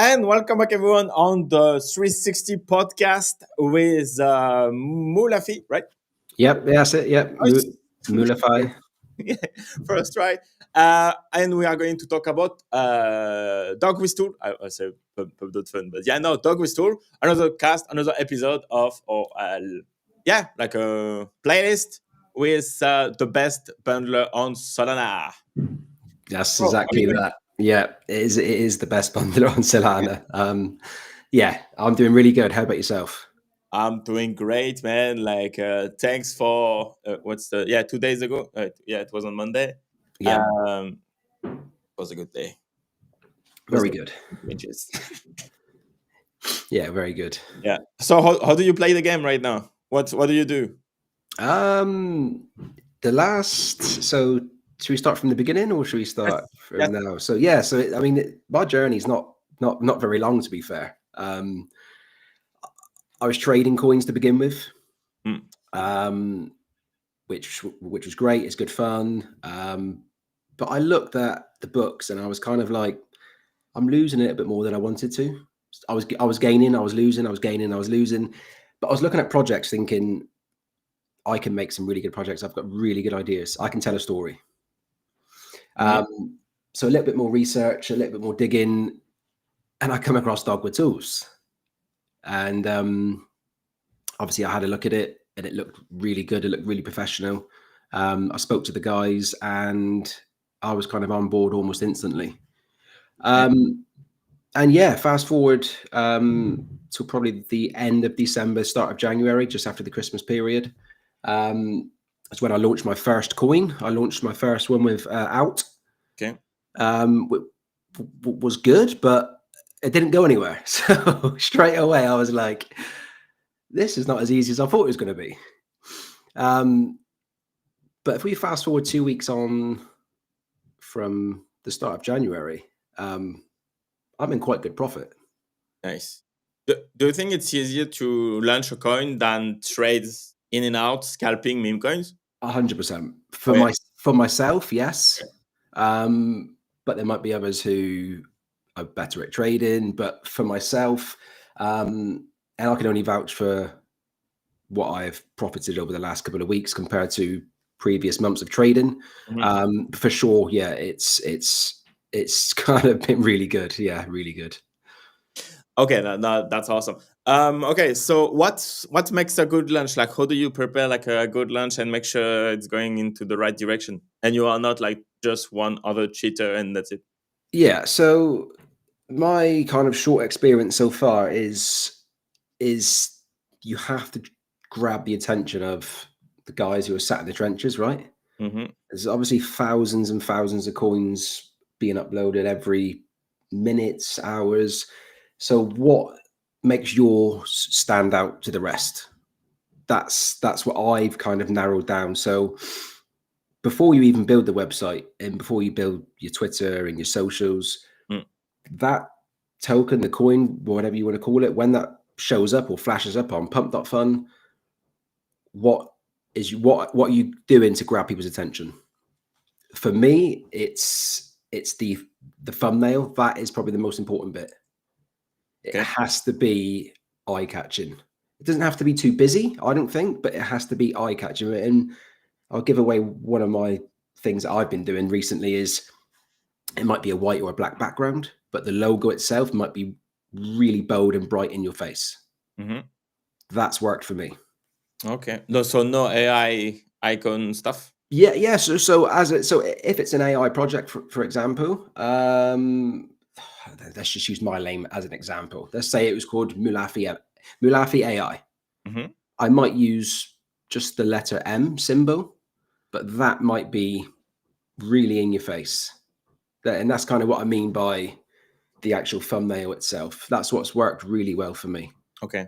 and welcome back everyone on the 360 podcast with Mulafi, right? Yep, that's it. Yep, Nice. Mulify. Yeah, first try. And we are going to talk about DOGWIFTOOL. I say pub.fun, but yeah, no, DOGWIFTOOL. Another cast, another episode of, like a playlist with the best bundler on Solana. That's Oh, how are exactly you doing? that. Yeah, it is the best bundler on Solana. Yeah, I'm doing really good. How about yourself? I'm doing great, man. Like, thanks for 2 days ago. It was on Monday. Yeah, It was a good day. It was very like good. inches. Yeah, very good. Yeah. So how do you play the game right now? What do you do? The last. So should we start from the beginning or should we start Yes. from now? So yeah, I mean, my journey's not very long, to be fair. I was trading coins to begin with. Mm. Which was great. It's good fun. But I looked at the books and I was kind of like, I'm losing it a bit more than I wanted to. I was gaining, I was losing, I was gaining, I was losing. But I was looking at projects thinking, I can make some really good projects. I've got really good ideas. I can tell a story. So a little bit more research, a little bit more digging, and I come across DOGWIFTOOLS. And obviously I had a look at it and it looked really good. It looked really professional. I spoke to the guys and I was kind of on board almost instantly. And yeah, fast forward to probably the end of December, start of January, just after the Christmas period. That's when I launched my first coin. I launched my first one with Out. Okay. Was good, but it didn't go anywhere. So straight away, I was like, this is not as easy as I thought it was going to be. But if we fast forward 2 weeks on from the start of January, I'm in quite good profit. Nice. Do you think it's easier to launch a coin than trade in and out scalping meme coins? 100% yeah. For myself, yes. But there might be others who are better at trading. But for myself, and I can only vouch for what I've profited over the last couple of weeks compared to previous months of trading. For sure, yeah, it's kind of been really good. Yeah, really good. Okay, that's awesome. Okay, so what makes a good lunch? Like, how do you prepare like a good lunch and make sure it's going into the right direction, and you are not like just one other cheater and that's it? Yeah. So my kind of short experience so far is you have to grab the attention of the guys who are sat in the trenches, right? There's obviously thousands and thousands of coins being uploaded every minutes, hours. So what makes yours stand out to the rest? That's what I've kind of narrowed down. So before you even build the website and before you build your Twitter and your socials, that token, the coin, whatever you want to call it, when that shows up or flashes up on pump.fun, what are you doing to grab people's attention? For me, it's the thumbnail. That is probably the most important bit. It has to be eye-catching. It doesn't have to be too busy, I don't think, but it has to be eye-catching. And I'll give away one of my things that I've been doing recently is it might be a white or a black background, but the logo itself might be really bold and bright in your face. That's worked for me. Okay. No, so no AI icon stuff. Yeah. So if it's an AI project, for example, let's just use my name as an example. Let's say it was called Mulafi AI. I might use just the letter M symbol, but that might be really in your face. And that's kind of what I mean by the actual thumbnail itself. That's what's worked really well for me. Okay.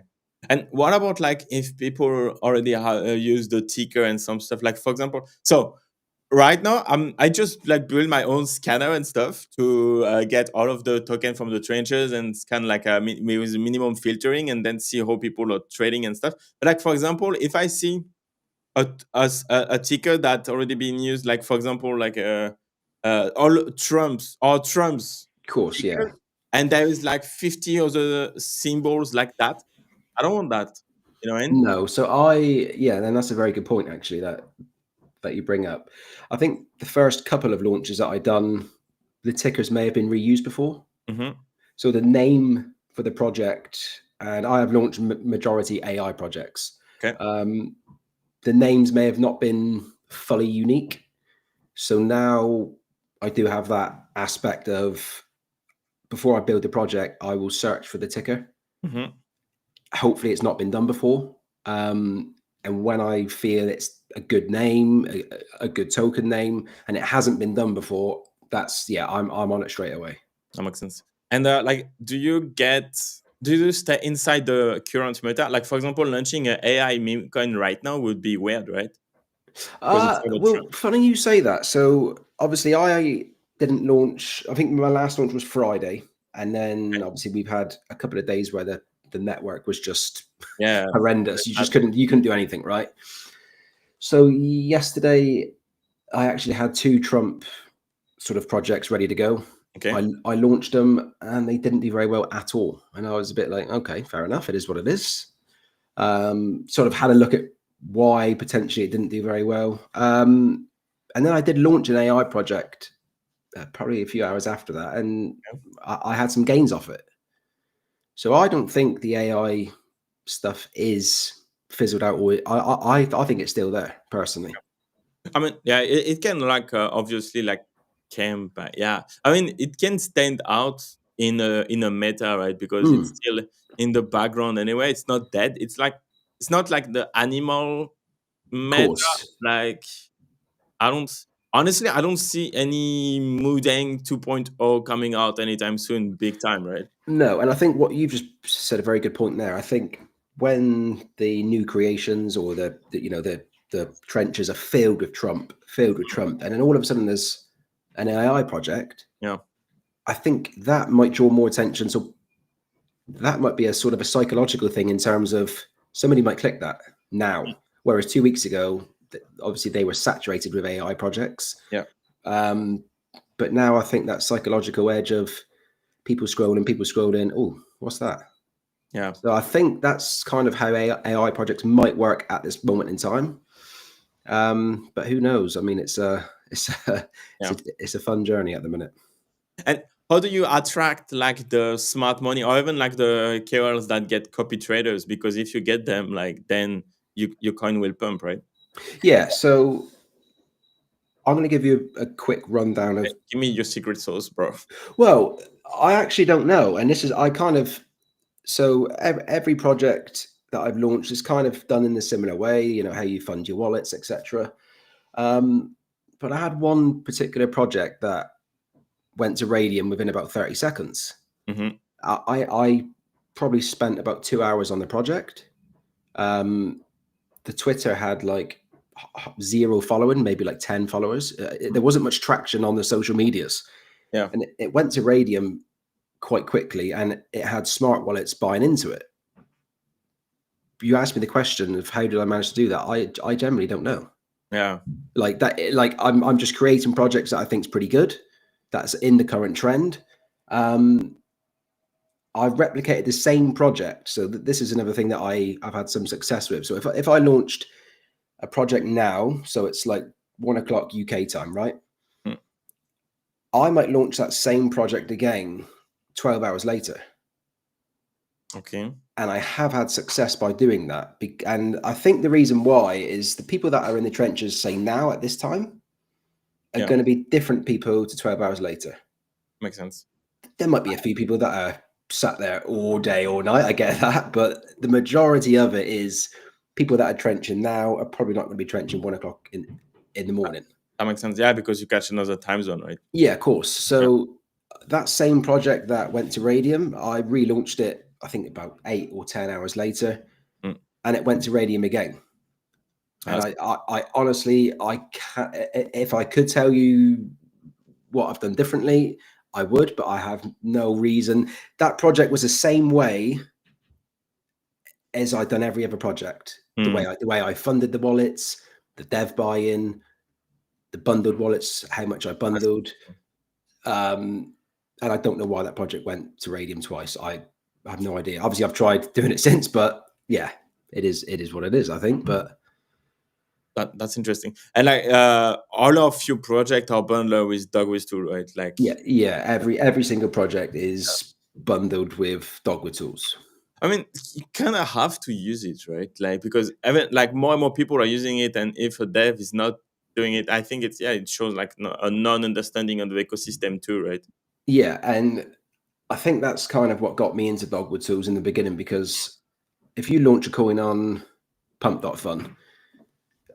And what about like if people already use the ticker and some stuff, like for example, so right now I just like build my own scanner and stuff to get all of the token from the trenches and scan like with minimum filtering and then see how people are trading and stuff. But like for example, if I see a ticker that already been used, like for example, like all Trump's Of course, ticker, yeah. and there is like 50 other symbols like that. I don't want that. You know what I mean? No, so then that's a very good point actually that you bring up. I think the first couple of launches that I done, the tickers may have been reused before. Mm-hmm. So the name for the project, and I have launched majority AI projects. Okay. The names may have not been fully unique. So now I do have that aspect of, before I build the project, I will search for the ticker. Mm-hmm. Hopefully it's not been done before. And when I feel it's a good name, a good token name, and it hasn't been done before, I'm on it straight away. That makes sense. And like, do you stay inside the current meta? Like, for example, launching an AI meme coin right now would be weird, right? Because it's not a Well, trend. funny you say that. So obviously I didn't launch. I think my last launch was Friday, and then obviously we've had a couple of days where the network was just horrendous. You couldn't do anything, right? So yesterday I actually had 2 Trump sort of projects ready to go. Okay. I launched them and they didn't do very well at all. And I was a bit like, okay, fair enough. It is what it is. Sort of had a look at why potentially it didn't do very well. And then I did launch an AI project probably a few hours after that, and I had some gains off it. So I don't think the AI stuff is fizzled out. Or I think it's still there personally. I mean, yeah, it can like obviously like camp, but yeah, I mean, it can stand out in a meta, right? Because it's still in the background anyway. It's not dead. It's not like the animal meta. Course. Like, I don't see any Mudang 2.0 coming out anytime soon, big time, right? No, and I think what you've just said a very good point there. I think when the new creations or the trenches are filled with Trump, and then all of a sudden there's an AI project. Yeah. I think that might draw more attention. So that might be a sort of a psychological thing in terms of somebody might click that now, whereas 2 weeks ago, obviously they were saturated with AI projects. Yeah. But now I think that psychological edge of people scrolling. Oh, what's that? Yeah. So I think that's kind of how AI projects might work at this moment in time. But who knows? I mean, it's a fun journey at the minute. And how do you attract like the smart money or even like the KOLs that get copy traders? Because if you get them, like then your coin will pump, right? Yeah. So I'm going to give you a quick rundown of. Give me your secret sauce, bro. Well, I actually don't know, and this is so every project that I've launched is kind of done in a similar way. You know how you fund your wallets, etc. But I had one particular project that went to Radium within about 30 seconds. Mm-hmm. I probably spent about 2 hours on the project. The Twitter had like 0 following, maybe like 10 followers. There wasn't much traction on the social medias. Yeah. And it went to Radium quite quickly, and it had smart wallets buying into it. You asked me the question of how did I manage to do that? I generally don't know. Yeah. Like that, like I'm just creating projects that I think is pretty good. That's in the current trend. I've replicated the same project. So this is another thing that I've had some success with. So if I launched a project now, so it's like 1 o'clock UK time, right? I might launch that same project again 12 hours later. Okay. And I have had success by doing that. And I think the reason why is the people that are in the trenches, say now at this time, are going to be different people to 12 hours later. Makes sense. There might be a few people that are sat there all day, all night. I get that. But the majority of it is people that are trenching now are probably not going to be trenching 1 o'clock in the morning. That makes sense. Yeah, because you catch another time zone, right? Yeah, of course. So that same project that went to Radium, I relaunched it, I think about 8 or 10 hours later, and it went to Radium again. And I honestly, I can't, if I could tell you what I've done differently, I would, but I have no reason. That project was the same way as I've done every other project. The way I funded the wallets, the dev buy-in, the bundled wallets, how much I bundled. And And I don't know why that project went to Radium twice. I have no idea. Obviously, I've tried doing it since, but yeah, it is what it is, I think. But that's interesting. And like all of your projects are bundled with DOGWIFTOOL, right? Like yeah. Every single project is bundled with DOGWIFTOOLS. I mean, you kind of have to use it, right? Like because like more and more people are using it, and if a dev is not doing it, I think it shows like a non-understanding of the ecosystem too, right? Yeah, and I think that's kind of what got me into DOGWIFTOOLS in the beginning, because if you launch a coin on pump.fun,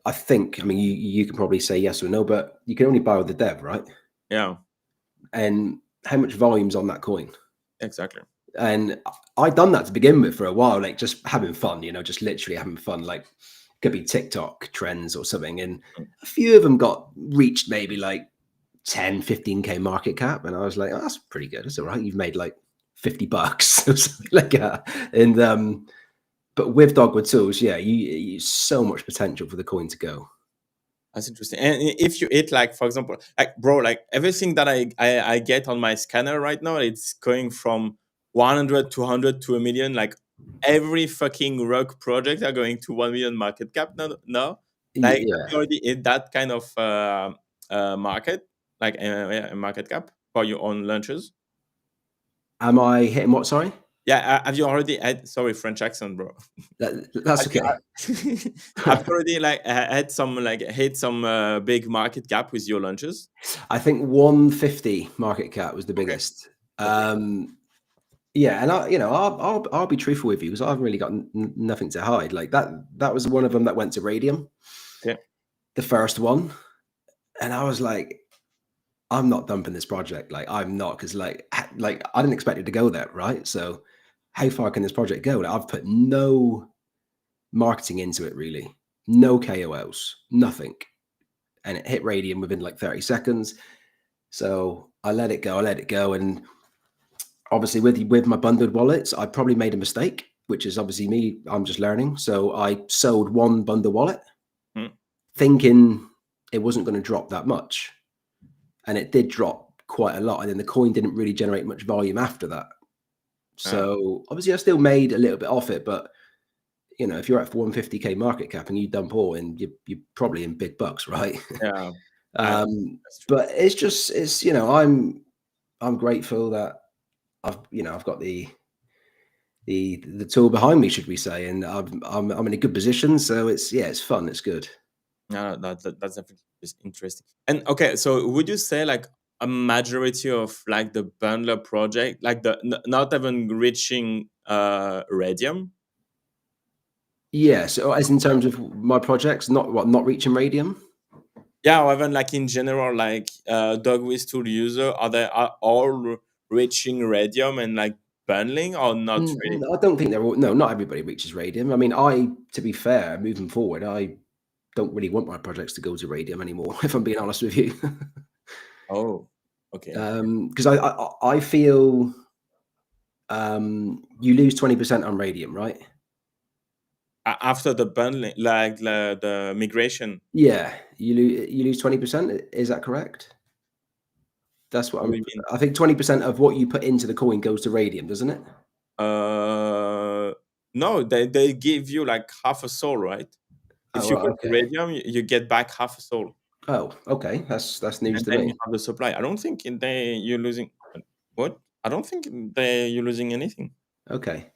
I mean, you can probably say yes or no, but you can only buy with the dev, right? Yeah, And how much volume's on that coin? exactly. And I'd done that to begin with for a while, like just having fun, just literally having fun. Like could be TikTok trends or something. And a few of them got reached maybe like 10, 15K market cap. And I was like, oh, that's pretty good. It's all right. You've made like $50 or something like that. And, but with DOGWIFTOOLS, yeah, you so much potential for the coin to go. That's interesting. And if you hit like, for example, like bro, like everything that I get on my scanner right now, it's going from 100, 200 to 1 million. Like every fucking rock project are going to 1 million market cap now. No, like Yeah. have you already hit that kind of market, like market cap for your own launches? Am I hitting what? Sorry? Yeah, have you already had? Sorry, French accent, bro. That's okay. Have you already like had some like hit some big market cap with your launches? I think 150 market cap was the Okay. biggest. Yeah, and I'll be truthful with you, because I've really got nothing to hide. Like that was one of them that went to Radium, Yeah. the first one, and I was like, I'm not dumping this project. Like I'm not, because like I didn't expect it to go there, right? So how far can this project go? Like, I've put no marketing into it, really, no KOLs, nothing, and it hit Radium within like 30 seconds. So I let it go, and obviously with my bundled wallets, I probably made a mistake, which is obviously me. I'm just learning. So I sold one bundle wallet, thinking it wasn't going to drop that much, and it did drop quite a lot. And then the coin didn't really generate much volume after that. So obviously I still made a little bit off it, but if you're at 150K market cap and you dump all in, you're probably in big bucks, right? Yeah. But it's I'm grateful that I've got the tool behind me, should we say, and I'm in a good position. So it's fun. It's good. Yeah, that's definitely interesting. And okay, so would you say like a majority of like the bundler project, like the not even reaching Radium? Yeah. So as in terms of my projects, not reaching Radium. Yeah, or even like in general, like DOGWIFTOOL user, are all reaching Radium and like bundling or not really? I don't think they're all. No, not everybody reaches Radium. I mean, to be fair, moving forward, I don't really want my projects to go to Radium anymore, if I'm being honest with you. Oh, okay. Because I feel you lose 20% on Radium, right? After the bundling, like the migration. Yeah, you lose 20%. Is that correct? That's what What do you mean? I think 20% of what you put into the coin goes to Radium, doesn't it? No, they give you like half a soul, right? If Oh, you right, go to okay. Radium, you get back half a soul. Oh, okay. That's news And to then you me. have the supply. I don't think you're losing what? I don't think you're losing anything. Okay.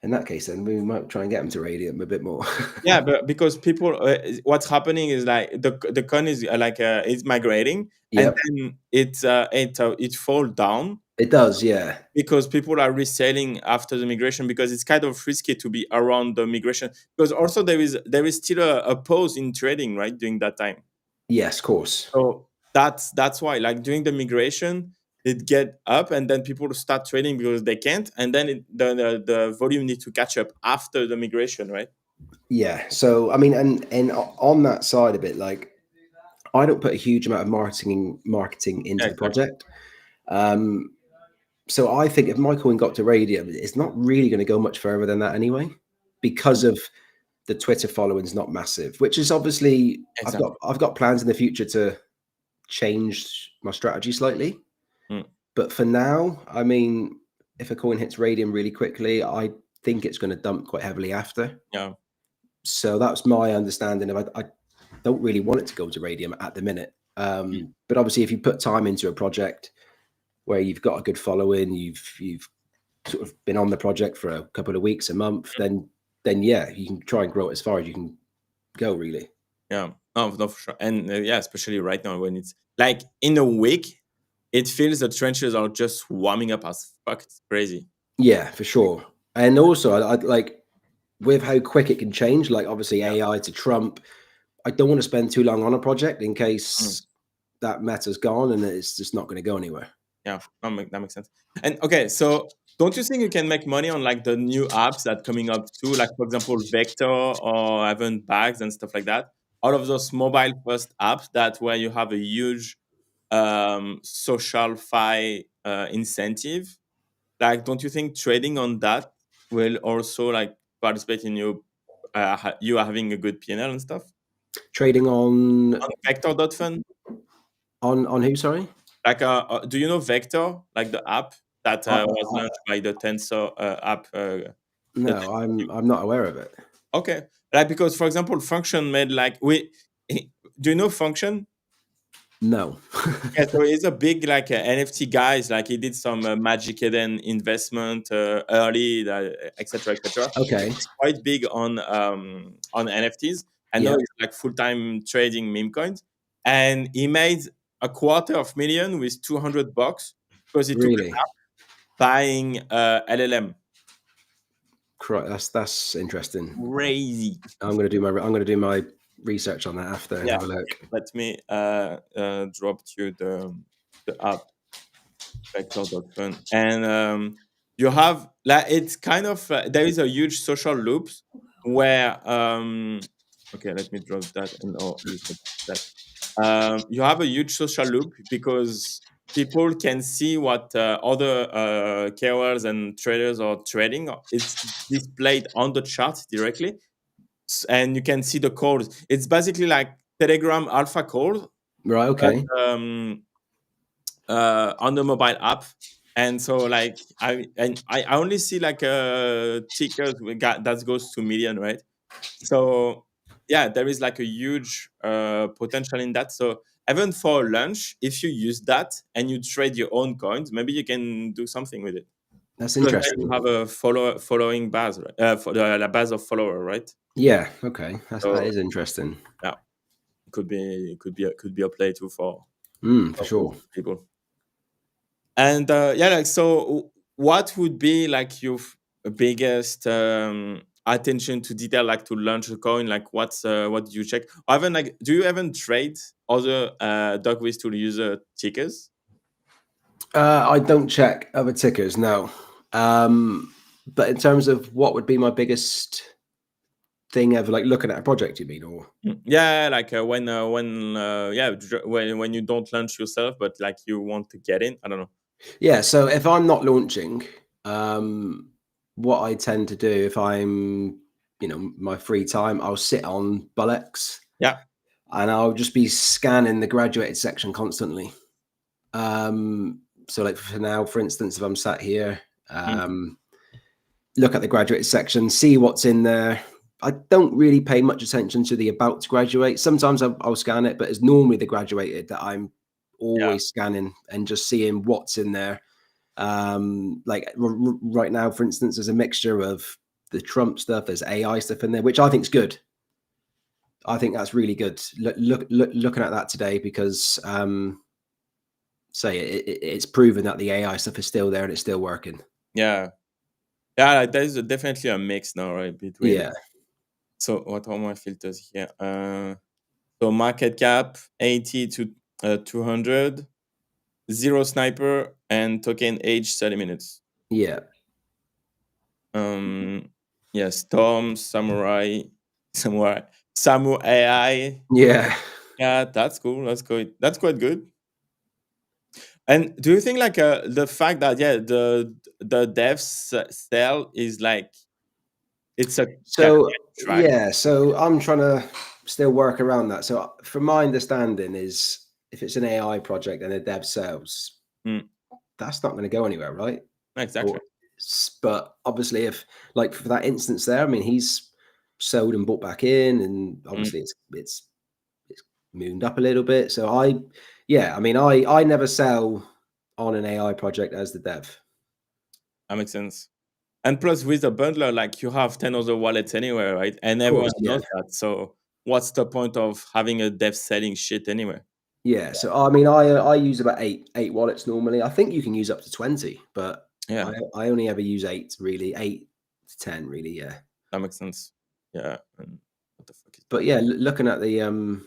In that case, then we might try and get them to Radium a bit more. Yeah, but because people, what's happening is like the coin is it's migrating, and Yep, then it fall down it does. Yeah. because people are reselling after the migration, because it's kind of risky to be around the migration, because also there is still a pause in trading, right, during that time. Yes, of course. So that's why, like during the migration, it get up, and then people start trading because they can't, and then the volume needs to catch up after the migration, right? Yeah. So I mean, and on that side of it, like I don't put a huge amount of marketing into Yeah, the exactly. project. So I think if my coin got to Radium, it's not really going to go much further than that anyway, because of the Twitter following is not massive, which is obviously Exactly. I've got plans in the future to change my strategy slightly. Mm. But for now, I mean, if a coin hits radium really quickly, I think it's going to dump quite heavily after. Yeah. So that's my understanding of. I don't really want it to go to radium at the minute. But obviously, if you put time into a project where you've got a good following, you've sort of been on the project for a couple of weeks, a month, then yeah, you can try and grow it as far as you can go, really. Yeah, no, for sure. And yeah, especially right now when it's like in a week, it feels the trenches are just warming up as fuck. It's crazy. Yeah, for sure. And also, I'd like with how quick it can change, like obviously AI to Trump, I don't want to spend too long on a project in case that meta's gone and it's just not going to go anywhere. Yeah, that makes sense. And okay, so don't you think you can make money on like the new apps that coming up too, like for example Vector or even bags and stuff like that? All of those mobile first apps that where you have a huge social fi incentive. Like, don't you think trading on that will also like participate in you you are having a good P&L and stuff? Trading on Vector.fun? on who? Sorry. Like, do you know Vector, like the app that was launched by the Tensor app? No, I'm not aware of it. Okay, like because for example, Function made like do you know Function? No. Yeah, so he's a big like NFT guys. Like he did some Magic Eden investment early, etc., etc. Okay. He's quite big on NFTs. I know Yeah. he's like full time trading meme coins, and he made $250,000 with $200 because he took Really? buying LLM. That's interesting. Crazy. I'm gonna do my research on that after and Yeah. have a look. Let me drop you the app vector.fun. And you have like it's kind of there is a huge social loops where okay, let me drop that and you can that. You have a huge social loop because people can see what other KOLs and traders are trading. It's displayed on the chart directly, and you can see the codes. It's basically like Telegram alpha code, Right. but Okay. on the mobile app. And so like I only see like tickers that goes to million, right? So yeah, there is like a huge potential in that. So even for lunch, if you use that and you trade your own coins, maybe you can do something with it. That's Because then you interesting. have a following base, right? For the base of follower, right? Yeah. Okay. That So is interesting. yeah, could be a play too for For sure. people. And yeah, like so, what would be like your biggest attention to detail, like to launch a coin? Like, what do you check? Or even like, do you even trade other DOGWIFTOOL user tickers? I don't check other tickers. No. But in terms of what would be my biggest thing ever, like looking at a project, you mean, or? Yeah, like when yeah, when you don't launch yourself, but like you want to get in. I don't know. Yeah. So if I'm not launching, what I tend to do if I'm, my free time, I'll sit on BULLX Yeah. and I'll just be scanning the graduated section constantly. So like for now, for instance, if I'm sat here, look at the graduated section, see what's in there. I don't really pay much attention to the about to graduate. Sometimes I'll scan it, but it's normally the graduated that I'm always scanning and just seeing what's in there. Like right now, for instance, there's a mixture of the Trump stuff, there's AI stuff in there, which I think is good. I think that's really good. Looking at that today because it's proven that the AI stuff is still there and it's still working. Yeah. Yeah, like, there's definitely a mix now, right? Between Yeah. So what are my filters here? So market cap 80 to 200, zero sniper, and token age 30 minutes. Yeah. Yeah, Storm, Samu AI. Yeah. Yeah, that's cool. That's quite good. And do you think like the fact that the devs sell is like it's a So track? yeah, so I'm trying to still work around that. So from my understanding is if it's an AI project and a dev sells, Mm. that's not going to go anywhere, right? Exactly. But obviously, if like for that instance there, I mean, he's sold and bought back in, and obviously it's mooned up a little bit. So I mean, I never sell on an AI project as the dev. That makes sense. And plus, with a bundler, like you have 10 other wallets anywhere, right? And Of everyone course, yeah. knows that. So what's the point of having a dev selling shit anyway? Yeah. So I mean, I use about eight wallets normally. I think you can use up to 20, but Yeah, I only ever use 8 really, 8 to 10 really. Yeah. that makes sense. Yeah. And what the fuck is But that? yeah, looking at the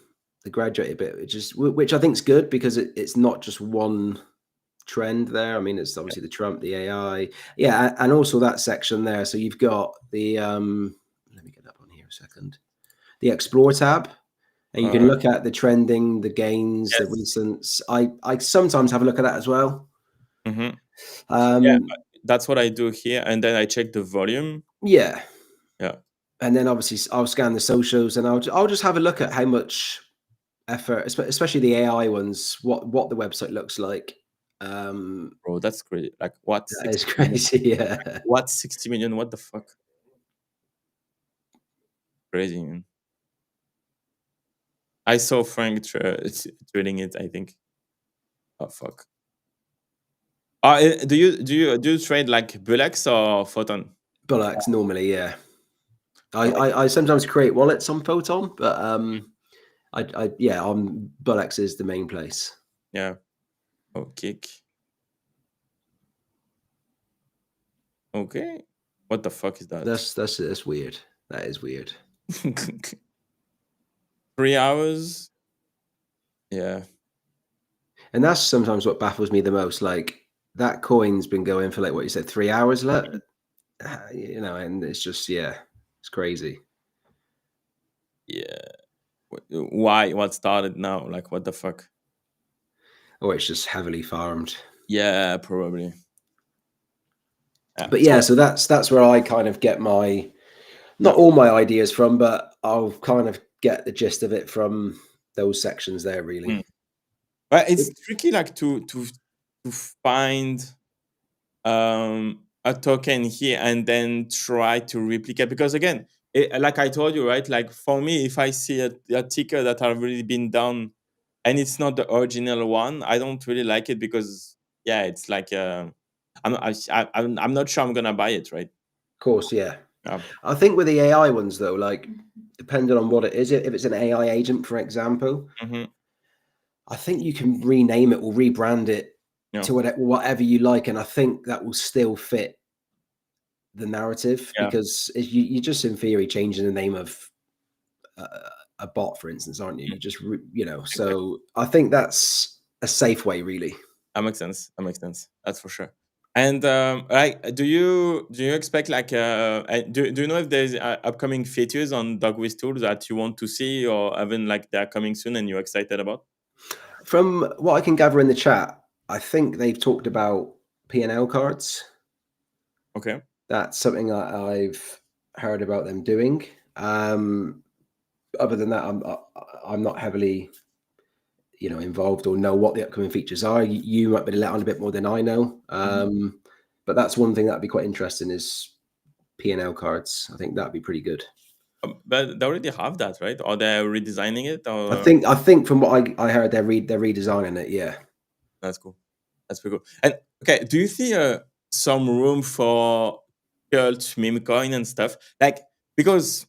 graduated bit, which I think is good because it's not just one trend there. I mean, it's obviously the Trump, the AI, yeah, and also that section there. So you've got the let me get up on here a second, the Explore tab, and you can look at the trending, the gains, the Yes. recents. I sometimes have a look at that as well. Mm-hmm. Yeah, Um, that's what I do here. And then I check the volume. yeah, Yeah. and then obviously I'll scan the socials, and I'll just have a look at how much effort, especially the AI ones, what the website looks like. Bro, that's great. Like, what? That is 60 million? crazy. Yeah. What? 60 million? What the fuck? Crazy, man. I saw Frank trading it, I think. Oh, fuck. Do you trade like BULLX or PHOTON? BULLX normally, yeah. I like, I sometimes create wallets on Photon, but I yeah, on BULLX is the main place. yeah. Oh, kick. Okay. What the fuck is that? That's weird. That is weird. 3 hours? Yeah. And that's sometimes what baffles me the most. Like that coin's been going for like what you said, 3 hours, you know, and it's just it's crazy. Yeah. Why? What started now? Like, what the fuck? Or it's just heavily farmed. Yeah, probably. Yeah. But yeah, so that's where I kind of get my not all my ideas from, but I'll kind of get the gist of it from those sections there, really. But it's tricky, like to find a token here and then try to replicate, because again, like I told you, right? Like for me, if I see a ticker that have really been done and it's not the original one, I don't really like it, because yeah, it's like I'm not sure I'm gonna buy it, right? Of course, yeah. Yeah. I think with the AI ones though, like depending on what it is, if it's an AI agent, for example, Mm-hmm. I think you can rename it or rebrand it Yeah. to whatever you like, and I think that will still fit the narrative Yeah. because you're just in theory changing the name of a bot, for instance, aren't you? You just Exactly. So I think that's a safe way, really. That makes sense. That makes sense. That's for sure. And like, do you expect like do you know if there's upcoming features on DOGWIFTOOLS that you want to see, or even like they're coming soon and you're excited about? From what I can gather in the chat, I think they've talked about P&L cards. Okay. That's something I've heard about them doing. Other than that, I'm not heavily, involved or know what the upcoming features are. You might be let on a bit more than I know. But that's one thing that'd be quite interesting is P&L cards. I think that'd be pretty good. But they already have that, right? Or they're redesigning it, I or think from what I heard, they're redesigning it. Yeah. that's cool. That's pretty cool. And okay, do you see some room for cult meme coin and stuff? Like, because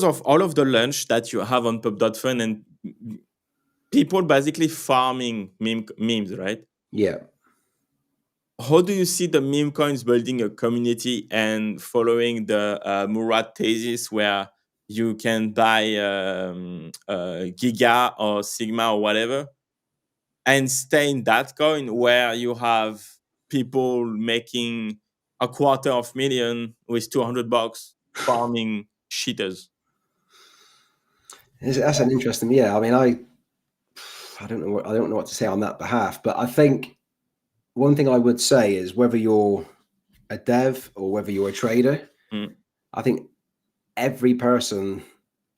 of all of the lunch that you have on pub.fun and people basically farming memes, right? Yeah. How do you see the meme coins building a community and following the Murat thesis, where you can buy Giga or Sigma or whatever and stay in that coin, where you have people making $250,000 with $200 farming cheaters? That's an interesting. Yeah. I mean, I don't know what to say on that behalf, but I think one thing I would say is whether you're a dev or whether you're a trader, Mm. I think every person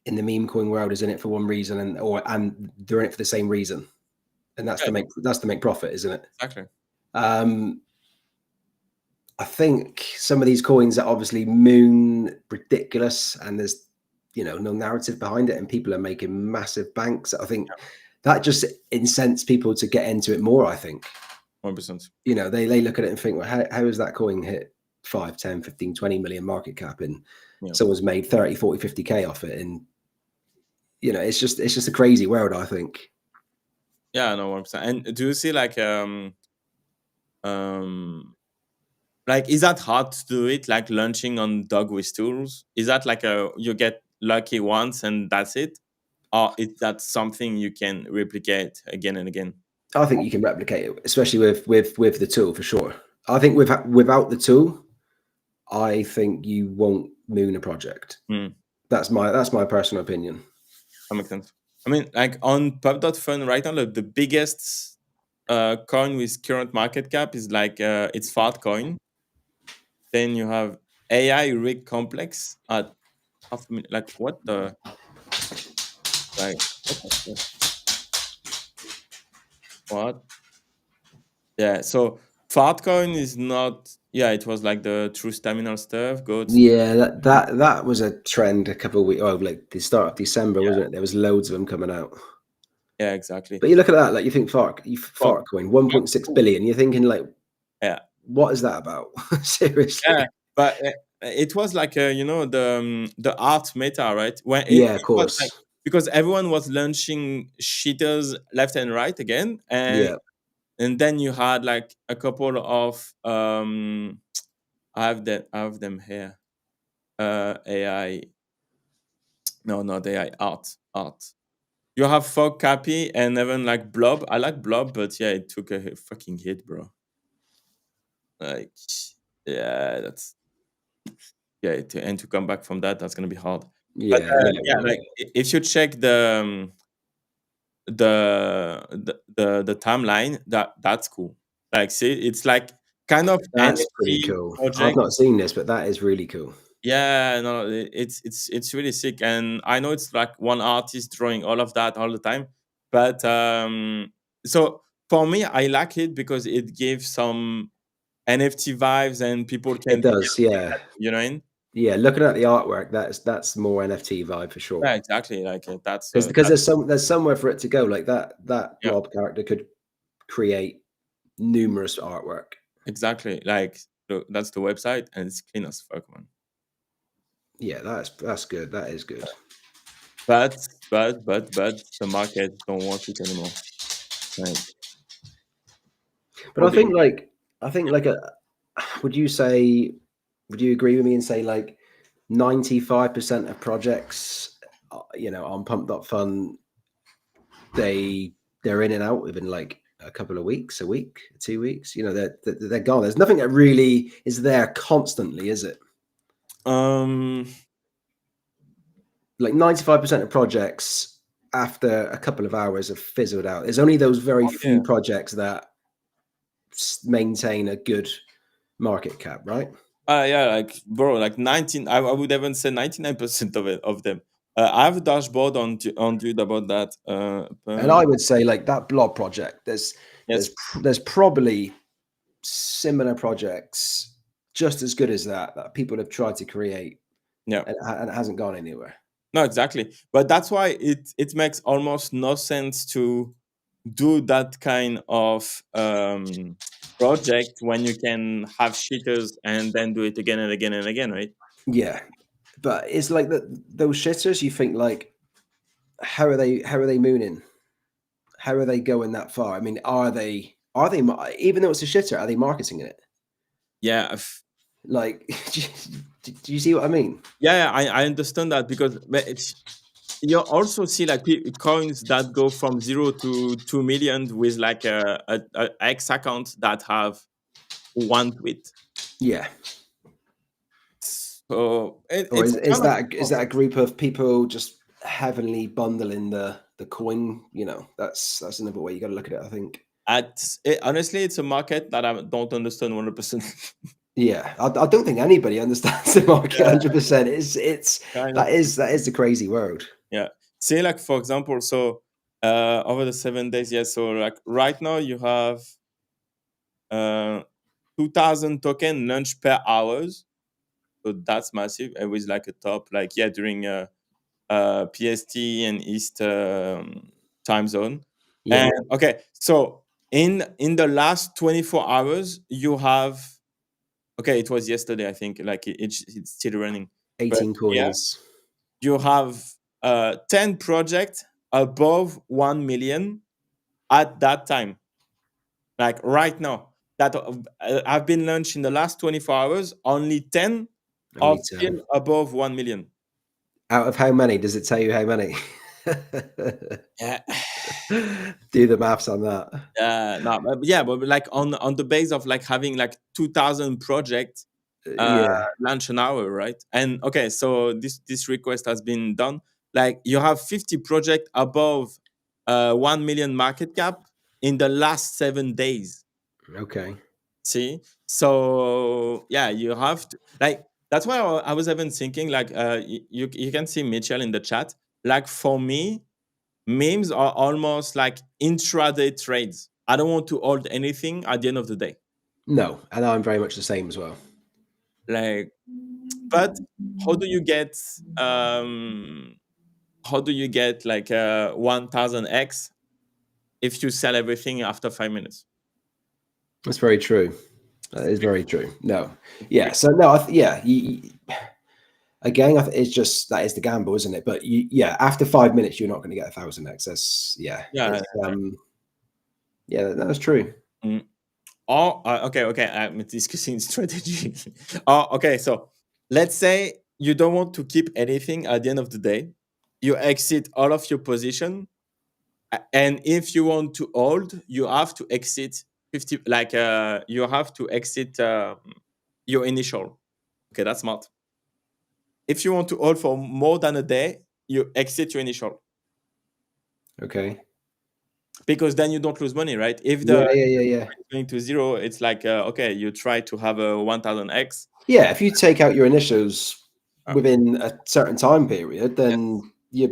in the meme coin world is in it for one reason, and they're in it for the same reason, and that's Yeah, to make profit, isn't it? exactly. I think some of these coins are obviously moon ridiculous, and there's no narrative behind it, and people are making massive banks. I think that just incents people to get into it more. I think 100%. They look at it and think, well, how has that coin hit 5, 10, 15, 20 million market cap, and someone's made 30, 40, 50K off it, and it's just a crazy world, I think. Yeah, no, 100%. And do you see like is that hard to do it, like launching on DOGWIFTOOLS? Is that like you get lucky once and that's it? Or is that something you can replicate again and again? I think you can replicate it, especially with the tool, for sure. I think without the tool, I think you won't moon a project. That's my personal opinion. That makes sense. I mean, like on pub.fun right now, the biggest coin with current market cap is like it's PHOTON. Then you have AI rig complex at like what the what? Yeah, so PHOTON is not. Yeah, it was like the true stamina stuff. Yeah, that was a trend a couple of weeks. Oh, like the start of December, wasn't it? There was loads of them coming out. Yeah, exactly. But you look at that, like you think FARC coin, 1.6 billion. You're thinking like, what is that about? Seriously. Yeah, but it was like the art meta, right? When of course. was like, because everyone was launching cheaters left and right again, and then you had like a couple of I have them here. AI. No, not AI. Art. You have Fog Cappy and even like Blob. I like Blob, but yeah, it took a fucking hit, bro. Like, yeah, that's and to come back from that's gonna be hard. But like if you check the timeline, that's cool. Like, see, it's like kind of that's NFT pretty cool. project. I've not seen this, but that is really cool. Yeah, no, it's really sick, and I know it's like one artist drawing all of that all the time, but so for me, I like it because it gives some NFT vibes, and people can. It does, yeah. You know what I mean? Yeah, looking at the artwork, that's more NFT vibe for sure. Yeah, exactly. Like that's because there's somewhere for it to go. Like that blob character could create numerous artwork. Exactly. Like that's the website, and it's clean as fuck, man. Yeah, that's good. That is good. But the market don't want it anymore. Right. But I think would you agree with me and say like 95% of projects, on pump.fun, they're in and out within like a couple of weeks, a week, 2 weeks, they're gone. There's nothing that really is there constantly, is it? Like 95% of projects after a couple of hours have fizzled out. There's only those very few projects that maintain a good market cap, right? Yeah, like bro, like 19. I would even say 99% of them. I have a dashboard on Dude about that. And I would say like that blob project. There's probably similar projects just as good as that people have tried to create. Yeah, and it hasn't gone anywhere. No, exactly. But that's why it makes almost no sense to do that kind of project when you can have shitters and then do it again and again and again, right? Yeah, but it's like those shitters. You think like, how are they mooning? How are they going that far? I mean, are they even though it's a shitter? Are they marketing it? Yeah. Like, do you see what I mean? Yeah, I understand that because you also see like coins that go from 0 to 2 million with like a X account that have one tweet. Yeah. So is that a group of people just heavily bundling the coin? That's another way you got to look at it, I think. Honestly, it's a market that I don't understand 100%. Yeah, I don't think anybody understands the market 100%. That is the crazy world. Yeah. Say like, for example, so over the 7 days, so like right now you have 2,000 token launch per hours. So that's massive. It was like a top, like during PST and East time zone. Yeah. And okay, so in the last 24 hours, you have it was yesterday, I think, like it's still running. But 18 yeah, coins. you have 10 projects above 1 million at that time, like right now, that have been launched in the last 24 hours. Only 10 are Only 10. still above 1 million. Out of how many? Does it tell you how many? Yeah. Do the maths on that. No, but like on the base of like having like 2,000 projects Yeah. launch an hour, right? And okay, so this request has been done. Like you have 50 projects above 1 million market cap in the last 7 days. Okay. See, so yeah, you have to, like, that's why I was even thinking, like, you can see Mitchell in the chat. Like for me, memes are almost like intraday trades. I don't want to hold anything at the end of the day. No, and I'm very much the same as well. Like, but how do you get like 1,000x if you sell everything after 5 minutes? That's very true. That is very true. No. It's Yeah. weird. So no, yeah. Again, it's just that is the gamble, isn't it? But yeah, after 5 minutes, you're not going to get 1,000x. That's Yeah. it's yeah, that's true. Mm. Oh, okay. I'm discussing strategy. Oh, okay. So let's say you don't want to keep anything at the end of the day. You exit all of your position, and if you want to hold, you have to exit 50. Like you have to exit your initial. Okay, that's smart. If you want to hold for more than a day, you exit your initial, Okay. because then you don't lose money, right? If the Yeah. is going to zero, it's like okay, you try to have a 1,000x. Yeah. If you take out your initials Uh, within a certain time period, then yes,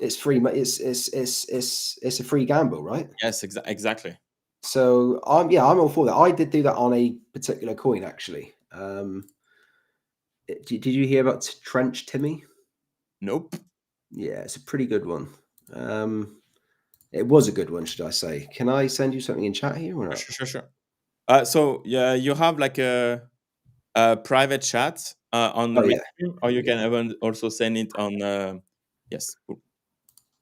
it's free. It's a free gamble, right? yes, exactly. So I'm all for that. I did do that on a particular coin actually. Did you hear about Trench Timmy? Nope. Yeah, it's a pretty good one. It was a good one, should I say? Can I send you something in chat here or not? Sure. So yeah, you have like a private chat on the Oh yeah, Restream, or you can even also send it on. Yes, cool.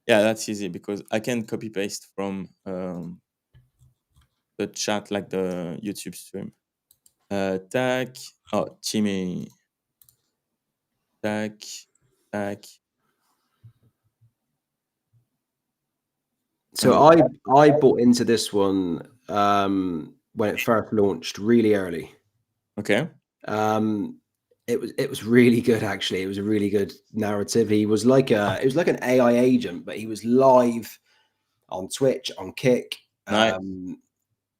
Yeah, that's easy because I can copy paste from the chat, like the YouTube stream. Tac. Oh, Timmy. Tac. Tac. so I bought into this one when it first launched really early. Okay. It was really good actually. It was a really good narrative. It was like an AI agent, but he was live on Twitch, on Kick. Nice.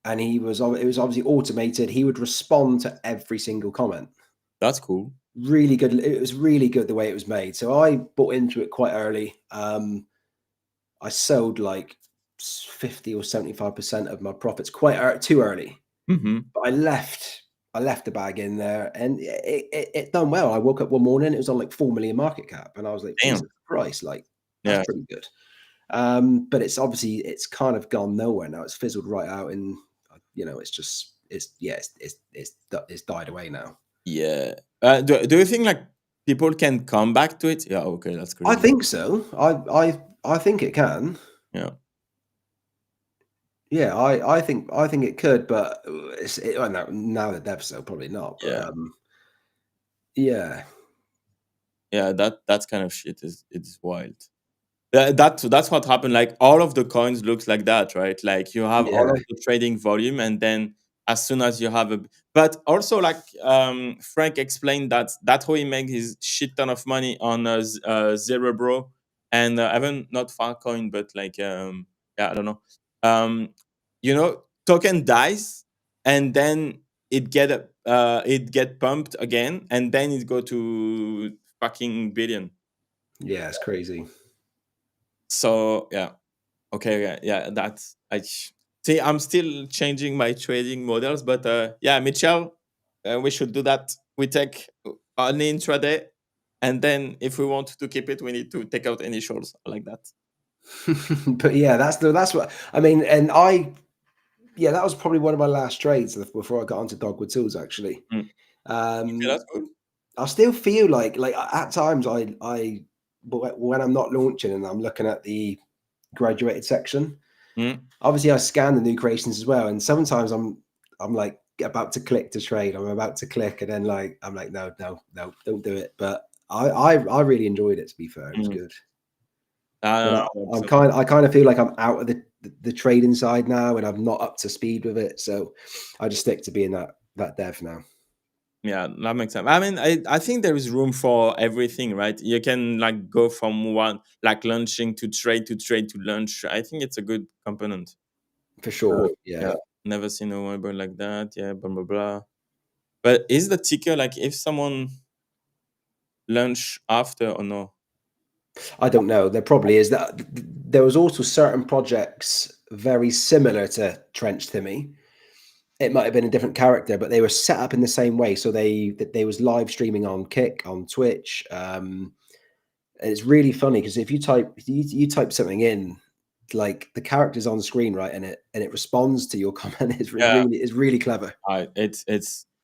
And it was obviously automated. He would respond to every single comment. That's cool. Really good. It was really good the way it was made. So I bought into it quite early. I sold like 50 or 75% of my profits quite too early. Mm-hmm. But I left the bag in there, and it done well. I woke up one morning, it was on like 4 million market cap, and I was like, Damn. Jesus Christ, like Yeah. that's pretty good. But it's kind of gone nowhere now. It's fizzled right out, and it's died away now. Yeah. Do you think like people can come back to it? Yeah. Okay, that's I crazy. think so. I think it can. Yeah. Yeah, I think it could, but now the devs so probably not. But Yeah. yeah, Yeah. That's kind of shit is wild. That's what happened. Like all of the coins looks like that, right? Like you have all yeah, of the trading volume, and then as soon as you have but also like Frank explained that's how he makes his shit ton of money on Zero Bro, and even not Farcoin, but like yeah, I don't know. Um, token dies, and then it get pumped again, and then it go to fucking billion. yeah, it's crazy. So yeah. Okay, yeah, that's See, I'm still changing my trading models, but yeah, Mitchell, we should do that. We take only intraday, and then if we want to keep it, we need to take out initials like that. But yeah, that's what I mean. And yeah, that was probably one of my last trades before I got onto DOGWIFTOOLS actually. Mm. Okay, Um, that's good. I still feel like at times but when I'm not launching and I'm looking at the graduated section, Mm. obviously I scan the new creations as well, and sometimes I'm like about to click to trade. I'm about to click, and then like I'm like, no, don't do it. But I really enjoyed it. To be fair, it was Mm. good. I But don't know. I kind of feel like I'm out of the trading side now, and I'm not up to speed with it. So I just stick to being that dev now. Yeah, that makes sense. I mean, I think there is room for everything, right? You can like go from one like launching to trade to launch. I think it's a good component. For sure. Yeah. Yeah, never seen a whiteboard like that. Yeah, blah blah blah. But is the ticker like if someone launch after or no? I don't know. There probably is that. There was also certain projects very similar to Trench Timmy. It might have been a different character, but they were set up in the same way. So they was live streaming on Kick, on Twitch. And it's really funny because if you type something in, like the character's on screen, right, and it responds to your comment. Yeah, It's really clever.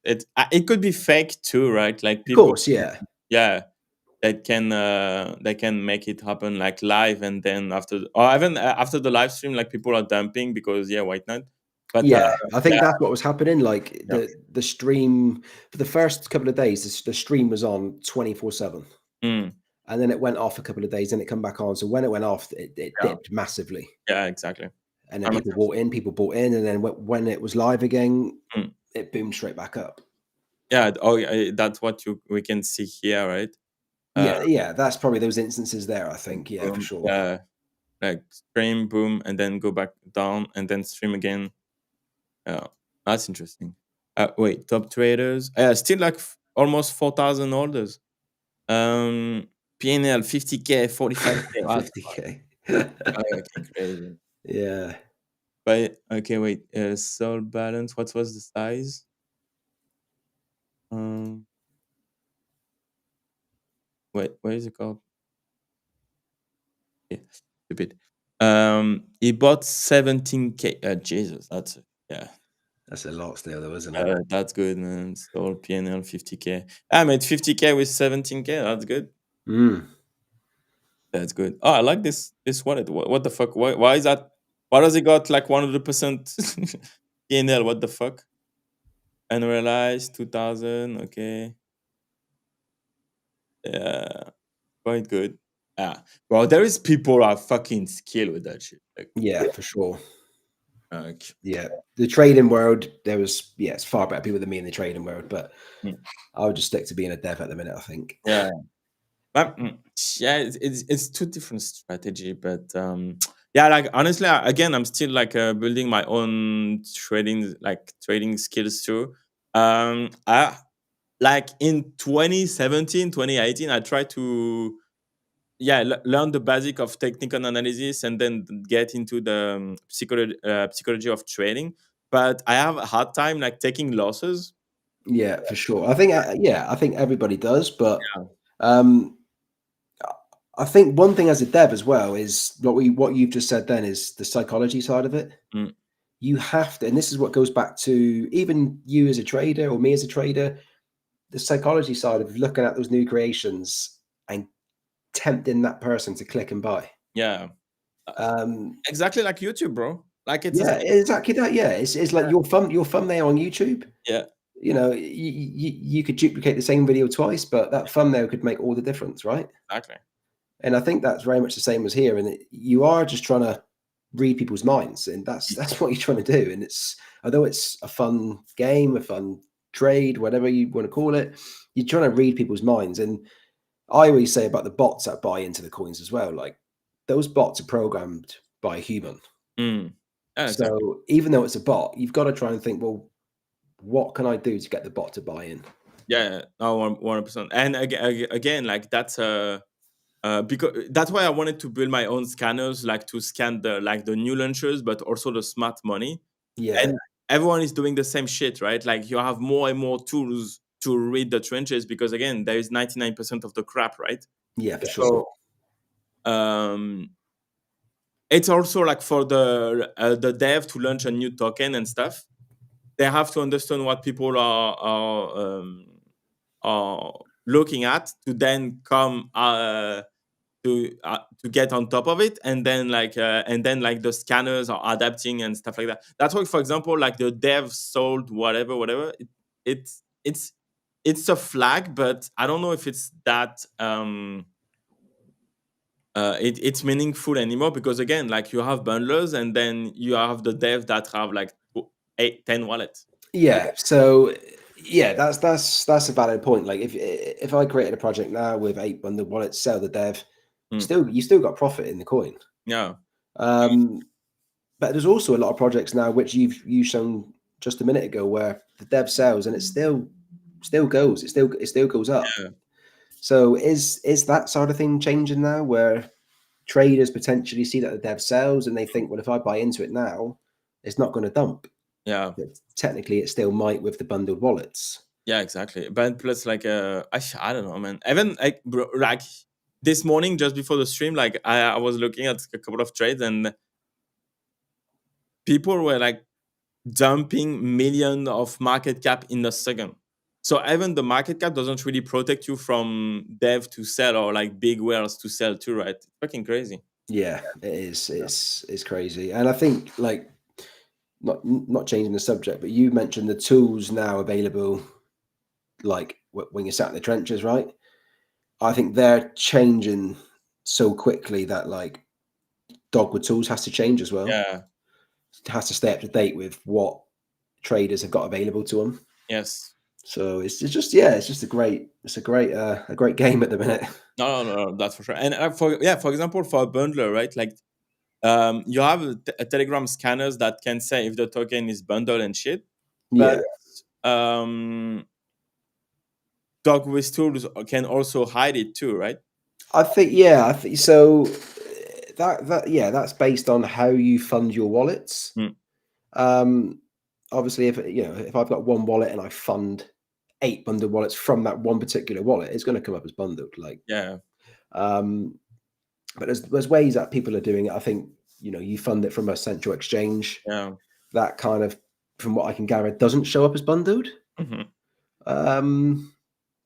it could be fake too, right? Like Of people, course, yeah. yeah, they can make it happen like live, and then after or even after the live stream, like people are dumping because yeah, why not? But Yeah, I yeah, think that's what was happening. Like yeah. the stream for the first couple of days, the stream was on 24/7, Mm, and then it went off a couple of days, and it come back on. So when it went off, it yeah, dipped massively, yeah, exactly. and then That makes sense. people bought in, and then when it was live again, Mm. it boomed straight back up. Yeah. Oh, yeah, that's what we can see here, right? Uh, Yeah, that's probably those instances there. I think, yeah, for boom, sure. yeah, like stream, boom, and then go back down, and then stream again. Yeah, that's interesting. Wait, top traders. Yeah, still like almost 4,000 orders. PNL 50K, 45K. What the fuck? 50K. Okay, crazy. Yeah, But okay, wait. Soul balance. What was the size? Um, wait, what is it called? Yeah, stupid. He bought 17K. Jesus, yeah. that's a lot still, though, isn't it? That's good, man. Soul PNL 50K. I made 50K with 17K. That's good. Mm. That's good. Oh, I like this wallet. What the fuck? Why is that? Why does it got like 100% PNL? What the fuck? Unrealized 2000. Okay. Yeah, quite good. Yeah. Well, there is people are fucking skilled with that shit. Yeah, for sure. Like, Yeah, the trading world, it's far better people than me in the trading world, but mm, I would just stick to being a dev at the minute, I think. yeah. Yeah, it's two different strategy, but yeah, like honestly, again, I'm still like building my own trading skills too. I like in 2017, 2018, I tried to learn the basic of technical analysis and then get into the psychology of trading. But I have a hard time like taking losses. Yeah, for sure. I think, I think everybody does, but Yeah. um, I think one thing as a dev as well is what you've just said then is the psychology side of it. Mm, You have to, and this is what goes back to even you as a trader or me as a trader, the psychology side of looking at those new creations and tempting that person to click and buy. yeah. Uh, Um, exactly like YouTube, bro. Like it's the yeah, same. exactly that. Yeah, it's like your thumbnail on YouTube. Yeah, You know, you could duplicate the same video twice, but that thumbnail could make all the difference, right? exactly. And I think that's very much the same as here. And you are just trying to read people's minds, and that's what you're trying to do. And it's although it's a fun game, a fun trade, whatever you want to call it, you're trying to read people's minds. And I always say about the bots that buy into the coins as well, like those bots are programmed by a human. Mm. Yeah, exactly. So even though it's a bot, you've got to try and think, well, what can I do to get the bot to buy in? Yeah, no, 100%. And again, like that's because that's why I wanted to build my own scanners, like to scan the new launchers, but also the smart money. Yeah. And everyone is doing the same shit, right? Like you have more and more tools to read the trenches because again, there is 99% of the crap, right? Yeah, for sure. So it's also like for the dev to launch a new token and stuff. They have to understand what people are looking at to then come to get on top of it, and then like the scanners are adapting and stuff like that. That's why, for example, like the dev sold whatever. It's a flag, but I don't know if it's that it's meaningful anymore because again, like you have bundlers and then you have the dev that have like 8-10 wallets. Yeah. So yeah, that's a valid point. Like if I created a project now with 8 bundled wallets, sell the dev, you still got profit in the coin. Yeah. But there's also a lot of projects now which you shown just a minute ago where the dev sells and it still goes. It still goes up. Yeah. So is that sort of thing changing now where traders potentially see that the dev sells and they think, well, if I buy into it now, it's not going to dump. Yeah. But technically, it still might with the bundled wallets. Yeah, exactly. But plus, like, I don't know, man. Even like, bro, like this morning, just before the stream, like I was looking at a couple of trades, and people were like dumping millions of market cap in a second. So even the market cap doesn't really protect you from dev to sell or like big whales to sell too, right? It's fucking crazy. Yeah, it is. It's crazy, and I think like not changing the subject, but you mentioned the tools now available, like when you're sat in the trenches, right? I think they're changing so quickly that like DOGWIFTOOLS has to change as well. Yeah. It has to stay up to date with what traders have got available to them. Yes. So it's just a great game at the minute. No, that's for sure. And for example, for a bundler, right? Like, you have a Telegram scanners that can say if the token is bundled and shit. But Yeah. DOGWIFTOOLS can also hide it too, right? I think so. That's based on how you fund your wallets. Obviously, if I've got one wallet and I fund 8 bundled wallets from that one particular wallet, it's going to come up as bundled. Like, Yeah. But there's ways that people are doing it. I think you fund it from a central exchange. Yeah. That kind of, from what I can gather, doesn't show up as bundled.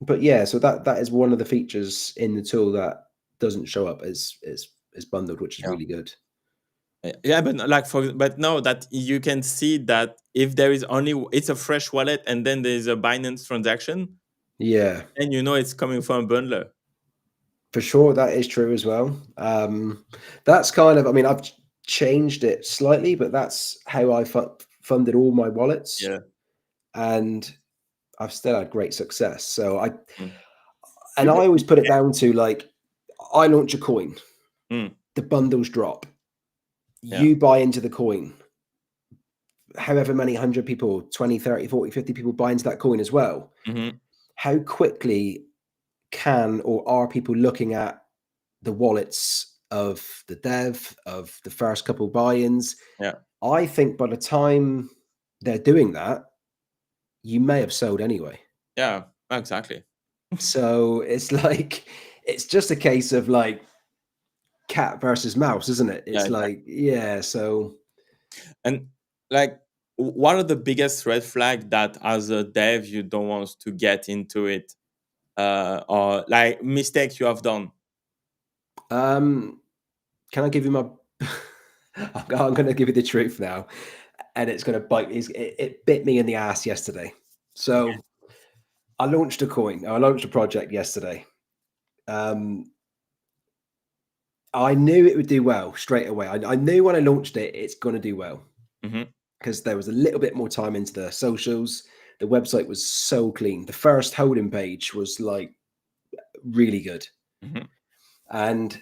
But yeah, so that is one of the features in the tool that doesn't show up as bundled, which is really good. Yeah, but like but no, that you can see that if there is it's a fresh wallet and then there's a Binance transaction. Yeah. And it's coming from a bundler. For sure, that is true as well. That's kind of, I mean, I've changed it slightly, but that's how I funded all my wallets. Yeah. And I've still had great success. So I always put it down to like, I launch a coin, the bundles drop, you buy into the coin, however many 100 people, 20, 30, 40, 50 people buy into that coin as well. How quickly can or are people looking at the wallets of the dev, of the first couple buy-ins? Yeah. I think by the time they're doing that, you may have sold anyway. Yeah, exactly. So it's like, it's just a case of like cat versus mouse, isn't it? It's like, so. And like, what are the biggest red flag that as a dev you don't want to get into it, or like mistake you have done? Can I give you my I'm going to give you the truth now, and it's going to bite me. It bit me in the ass yesterday. So I launched a coin. I launched a project yesterday. I knew it would do well straight away. I knew when I launched it, it's going to do well, because there was a little bit more time into the socials. The website was so clean. The first holding page was like really good. And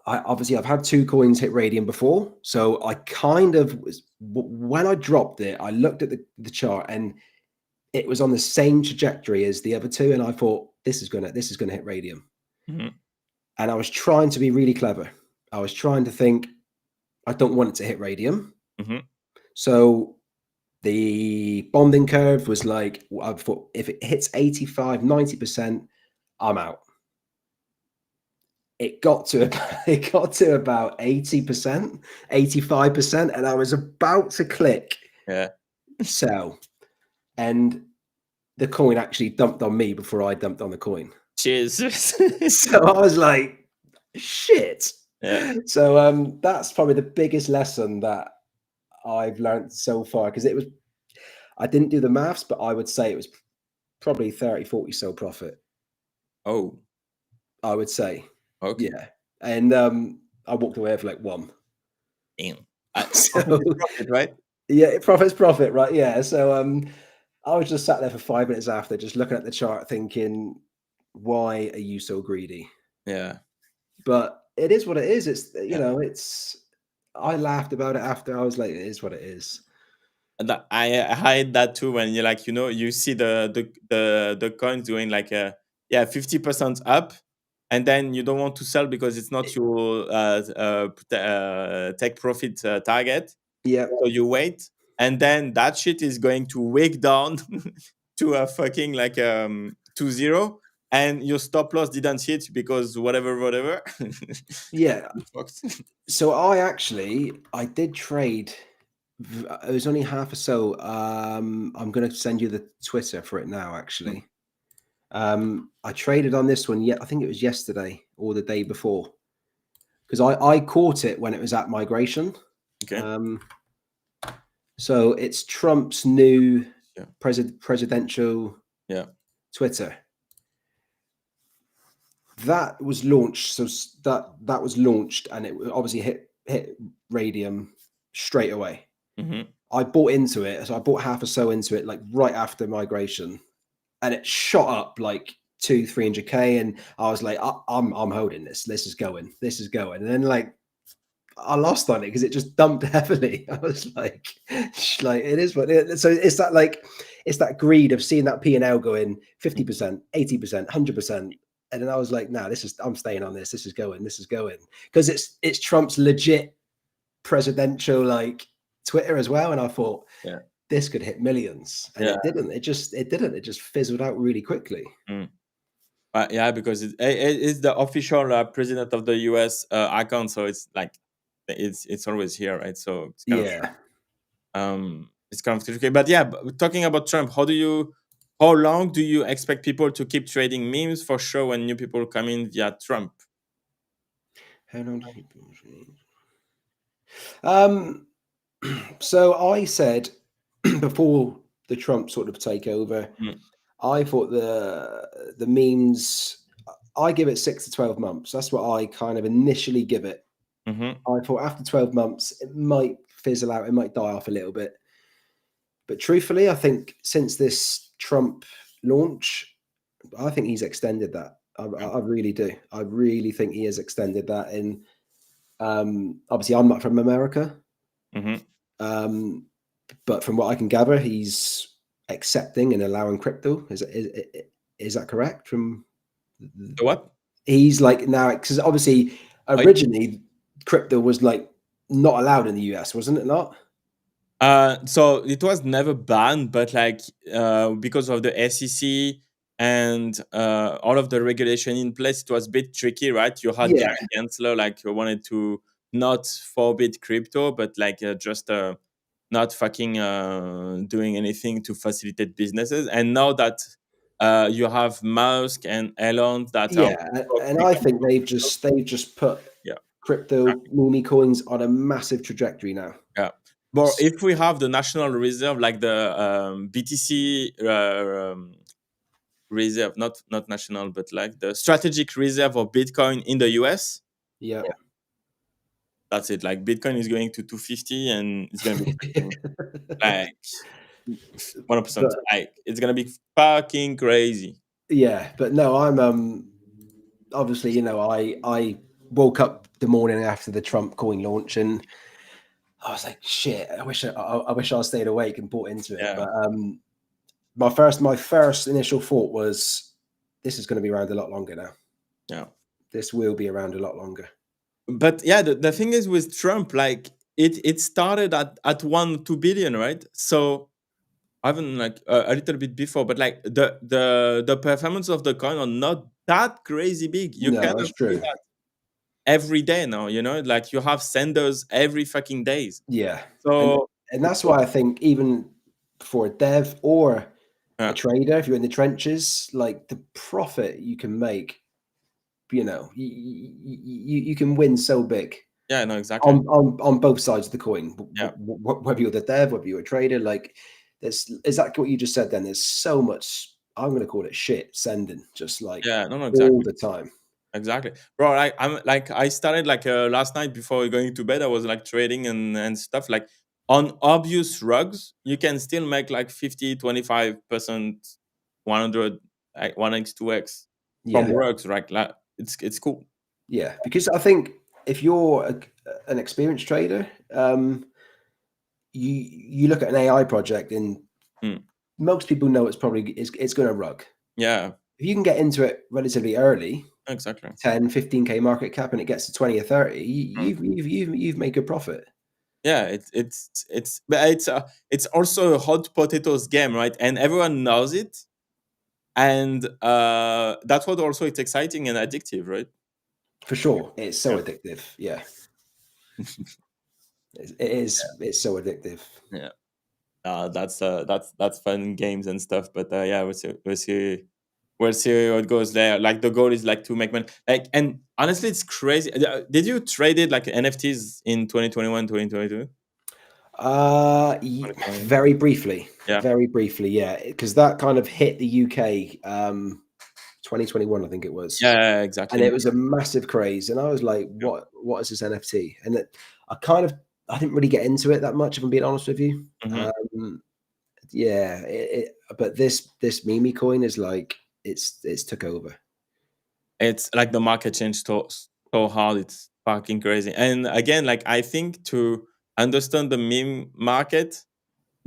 I've had 2 coins hit Radium before. So I kind of was, when I dropped it, I looked at the chart and it was on the same trajectory as the other 2. And I thought, this is gonna hit Radium. And I was trying to be really clever. I was trying to think, I don't want it to hit radium. Mm-hmm. So the bonding curve was like, I thought if it hits 85, 90%, I'm out. It got to about 80%, 85%, and I was about to click sell. And the coin actually dumped on me before I dumped on the coin. Jesus. So I was like, shit. Yeah. So that's probably the biggest lesson that I've learned so far, because I didn't do the maths, but I would say it was probably 30, 40 so profit. Oh. I would say. Okay. Yeah. And I walked away for like one. Damn. So, profit, right? Yeah, profit's profit, right? Yeah. So I was just sat there for 5 minutes after, just looking at the chart thinking, why are you so greedy? Yeah. But it is what it is. It's, you know, I laughed about it after. I was like, it is what it is. And I hide that too when you're like, you see the coins doing like 50% up, and then you don't want to sell because it's not your take profit target. Yeah. So you wait, and then that shit is going to wake down to a fucking like 2-0, and your stop loss didn't hit because whatever. Yeah. So I did trade. It was only half or so. I'm going to send you the Twitter for it now, actually. I traded on this one. I think it was yesterday or the day before, because I caught it when it was at migration. Okay. So it's Trump's new presidential Twitter. That was launched. So that was launched, and it obviously hit radium straight away. Mm-hmm. I bought into it. So I bought half or so into it, like right after migration, and it shot up like 200-300K. And I was like, I'm holding this. This is going. And then like I lost on it because it just dumped heavily. I was like it is what it is. So it's that greed of seeing that P&L going 50%, 80%, 100%. And then I was like, no, I'm staying on this. This is going, because it's Trump's legit presidential like Twitter as well. And I thought, this could hit millions, and it didn't. It just fizzled out really quickly. Because it's the official president of the US account, so it's like it's always here, right? So it's kind of tricky. But talking about Trump, how long do you expect people to keep trading memes for sure when new people come in via Trump? How long do people trade? So I said before the Trump sort of takeover, I thought the memes, I give it 6 to 12 months. That's what I kind of initially give it. I thought after 12 months, it might fizzle out. It might die off a little bit. But truthfully, I think since this Trump launch, I think he's extended that. I really do. I really think he has extended that. And obviously, I'm not from America. But from what I can gather, he's accepting and allowing crypto. Is that correct? From what? He's like now, because obviously originally crypto was like not allowed in the US, wasn't it not? So it was never banned, but like because of the SEC and all of the regulation in place, it was a bit tricky, right? You had Gary Gensler like wanted to not forbid crypto, but like just not fucking doing anything to facilitate businesses. And now that you have Musk and Elon that and I think they've just put crypto memecoins on a massive trajectory now. But if we have the national reserve, like the BTC reserve, not national, but like the strategic reserve of Bitcoin in the US, that's it. Like Bitcoin is going to 250, and it's going to be like 100%. Like it's going to be fucking crazy. Yeah, but no, I'm obviously, I woke up the morning after the Trump coin launch, and I was like, shit, I wish I stayed awake and bought into it. But my first initial thought was, this is going to be around a lot longer now. This will be around a lot longer. But yeah, the thing is with Trump, like it started at 2 billion, right? So even like a little bit before, but like the performance of the coin are not that crazy big. You No, cannot that's see true. that every day now, you know, like you have senders every fucking days. Yeah, So and that's why I think even for a dev or yeah, a trader, if you're in the trenches, like the profit you can make, you know, you can win so big yeah, no, exactly. on both sides of the coin. Yeah, Whether you're the dev, whether you're a trader, like there's exactly what you just said. Then there's so much. I'm going to call it shit sending, just like yeah, no, all exactly. the time. Exactly, bro. I'm like I started like last night before going to bed. I was like trading and stuff. Like on obvious rugs, you can still make like 50, 25%, 100, like 1x, 2x from Yeah, rugs, right? Like it's cool. yeah. Because I think if you're an experienced trader, you look at an AI project and Mm, most people know it's going to rug. yeah, If you can get into it relatively early, exactly. 10, 15K market cap, and it gets to 20 or 30, Mm. you've made good profit. Yeah, but it's also a hot potatoes game, right? And everyone knows it, and that's what also it's exciting and addictive, right? For sure. It's so Yeah, addictive. Yeah. It is. It's so addictive. yeah. That's fun games and stuff. But yeah, we'll see how it goes there. Like the goal is like to make money. Like, and honestly, it's crazy. Did you trade it like NFTs in 2021, 2022? Very briefly. Yeah, Very briefly, yeah. Because that kind of hit the UK 2021, I think it was. yeah, And exactly. it was a massive craze. And I was like, what is this NFT? And I didn't really get into it that much, if I'm being honest with you. Mhm. Yeah, but this meme coin is like it's took over. It's like the market changed so hard. It's fucking crazy. And again, like I think to understand the meme market,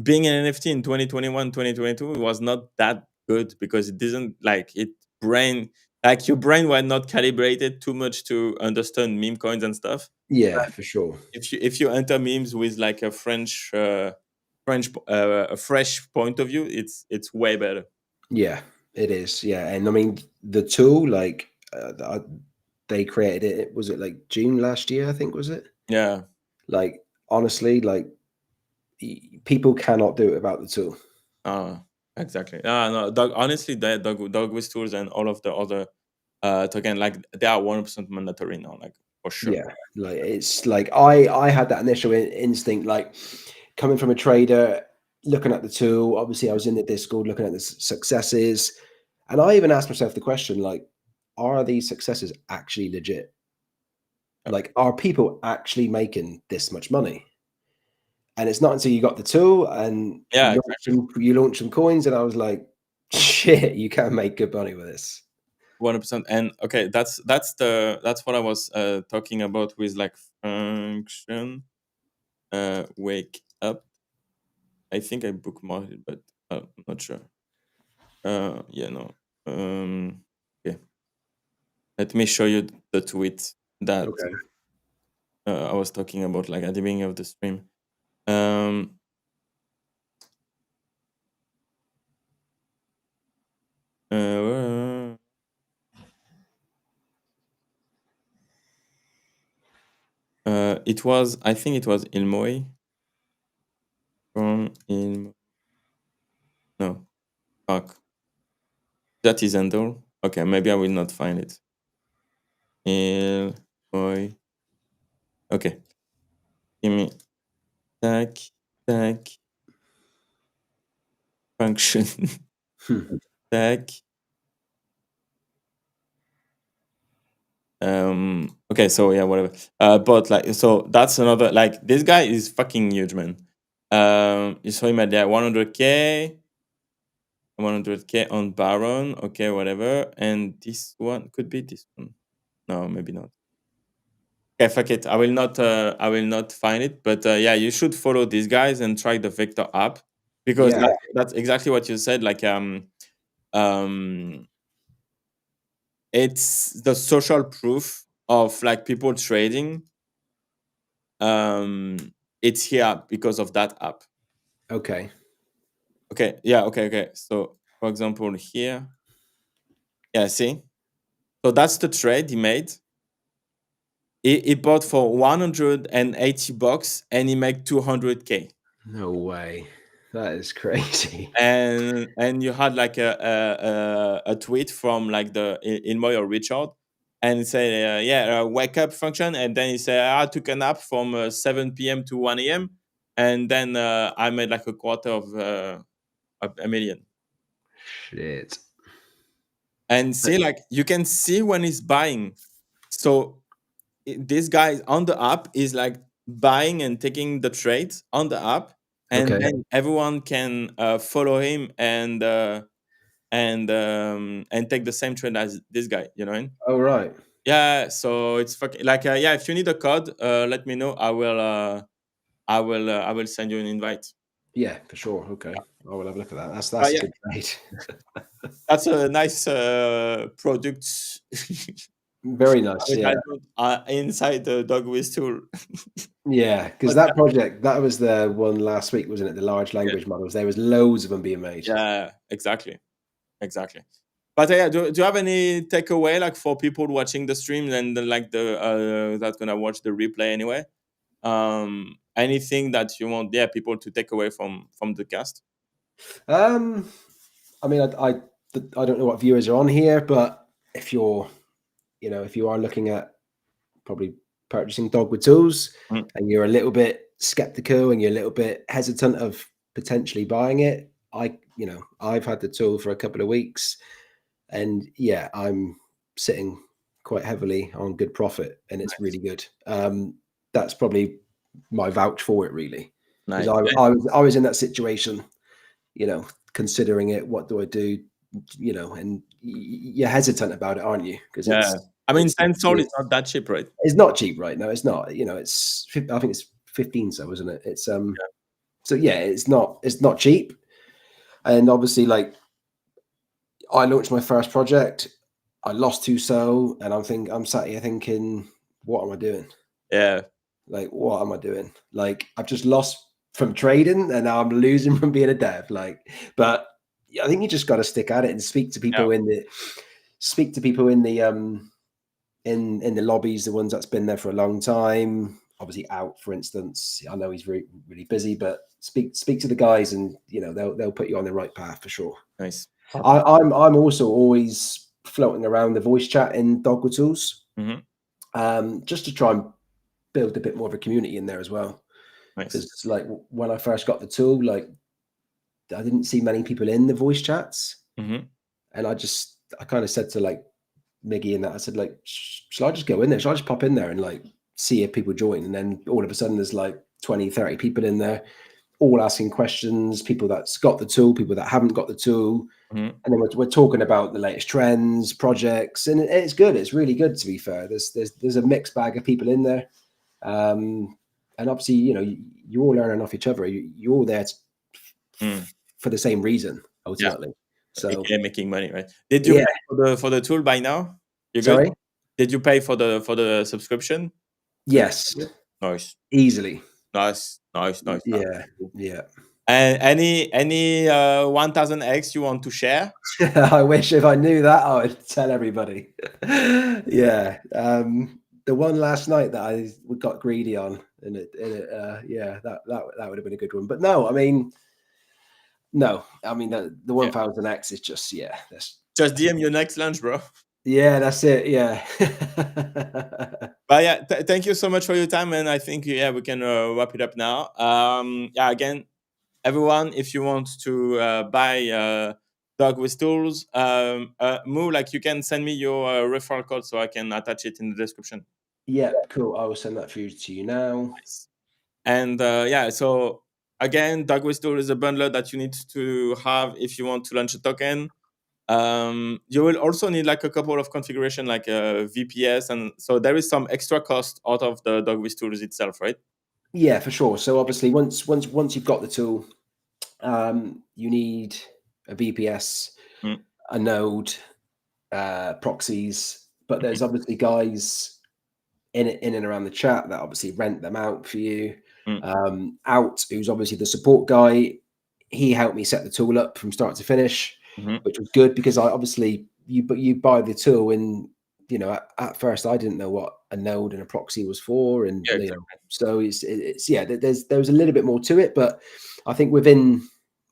being an NFT in 2021, 2022 was not that good because it didn't like it brain like your brain was not calibrated too much to understand meme coins and stuff. Yeah, for sure. If you enter memes with like a a fresh point of view, it's way better. Yeah, it is. Yeah, and I mean the tool, like they created it. Was it like June last year? I think was it. Yeah. Like honestly, like people cannot do it without the tool. Exactly. No, honestly, the DOGWIFTOOLS and all of the other token, like they are 100% mandatory now, like for sure. Yeah, like it's like I had that initial instinct, like coming from a trader, looking at the tool. Obviously, I was in the Discord looking at the successes, and I even asked myself the question, like, are these successes actually legit? Yep. Like, are people actually making this much money? And it's not until you got the tool and Yeah, exactly. you launch some coins, and I was like, shit, you can make good money with this. 100%. And okay, that's what I was talking about with like function. Wake up. I think I bookmarked it, but I'm not sure. Yeah, no. Yeah. Let me show you the tweet that Okay. I was talking about, like at the beginning of the stream. Um, uh, it was, I think it was Ilmoy from Il. No, fuck. That is Endor. Okay, maybe I will not find it. Ilmoy. Okay, give me tag, tag, function, Hmm. tag. Okay, so yeah, whatever. But like, so that's another, like, this guy is fucking huge, man. You saw him at there 100k, 100k on Baron. Okay, whatever. And this one could be this one. No, maybe not. Okay, fuck it. I will not find it. But yeah, you should follow these guys and try the Vector app because Yeah, that's exactly what you said. Like um it's the social proof of like people trading. It's here because of that app. Okay. Okay. Yeah. Okay. So for example, here, yeah, see. So that's the trade he made. He bought for $180 and he made 200K. No way. That is crazy. And you had like a tweet from like the Inmoy or Richard, and he said, wake up function, and then he said, I took a nap from 7 p.m. to 1 a.m. and then I made like a quarter of a million. Shit. And see, like you can see when he's buying. So this guy on the app is like buying and taking the trades on the app, and Okay. then everyone can follow him and take the same trade as this guy. You know what I mean? Oh, right. Yeah. So it's fucking like yeah. If you need a code, let me know. I will send you an invite. Yeah, for sure. Okay. I will have a look at that. That's But a yeah, good trade. that's a nice product. Very nice. Which Yeah. I do inside the DOGWIFTOOLS tool. Yeah, because But that project, that was the one last week, wasn't it? The large yeah, language models. There was loads of them being made. yeah, exactly. But yeah, do you have any takeaway like for people watching the stream and like the that's gonna watch the replay anyway? Anything that you want people to take away from the cast? I mean, I don't know what viewers are on here, but if you're, if you are looking at probably purchasing Dogwood tools Mm. and you're a little bit skeptical and you're a little bit hesitant of potentially buying it, I've had the tool for a couple of weeks, and yeah, I'm sitting quite heavily on good profit, and it's really good. That's probably my vouch for it, really, because Nice. I was in that situation, considering it. What do I do? And you're hesitant about it, aren't you? Because Yeah. I mean, it's Tensol is not that cheap, right? it's not cheap, right? No, it's not. I think it's 15, so isn't it? It's So yeah, it's not cheap, and obviously, like, I launched my first project, I lost 2 and I'm sat here thinking, what am I doing? Yeah. Like, what am I doing? Like, I've just lost from trading, and now I'm losing from being a dev. Like, but I think you just got to stick at it and speak to Yeah. people in the in the lobbies, the ones that's been there for a long time. Obviously, out, for instance. I know he's really, really busy, but speak to the guys, and they'll put you on the right path for sure. Nice. I'm also always floating around the voice chat in Dogwood Tools, just to try and build a bit more of a community in there as well. Nice. Because like when I first got the tool, like I didn't see many people in the voice chats, and I kind of said to like Miggy and that, I said, like, shall I just go in there? Shall I just pop in there and like see if people join? And then all of a sudden there's like 20, 30 people in there, all asking questions, people that's got the tool, people that haven't got the tool. And then we're talking about the latest trends, projects, and it's good. It's really good, to be fair. There's a mixed bag of people in there. And obviously, you're all learning off each other. You're all there for the same reason, ultimately. Yeah. So Making money, right? Did you pay for the tool by now? You good? Sorry? Did you pay for the subscription? Yes. Nice. Easily. Nice. Yeah. And any 1000x you want to share? I wish if I knew that, I would tell everybody. Yeah. The one last night that I got greedy on, and that would have been a good one. But no, I mean, the 1000x is just that's just DM your next lunch, bro. Yeah, that's it. Yeah. But yeah, thank you so much for your time, and I think we can wrap it up now. Again, everyone, if you want to buy DOGWIFTOOLS, Moo, like you can send me your referral code so I can attach it in the description. Yeah, cool. I will send that through to you now. Nice. And so again, DOGWIFTOOLS is a bundler that you need to have if you want to launch a token. You will also need like a couple of configuration, like VPS, and so there is some extra cost out of the DOGWIFTOOLS itself, right? Yeah, for sure. So obviously, once you've got the tool, you need a VPS, a node, proxies, but there's obviously guys in and around the chat that obviously rent them out for you. Out, who's obviously the support guy, he helped me set the tool up from start to finish, which was good because I obviously you buy the tool and you know at first I didn't know what a node and a proxy was for, and Yeah, you exactly. know, so it's yeah, there was a little bit more to it, but I think within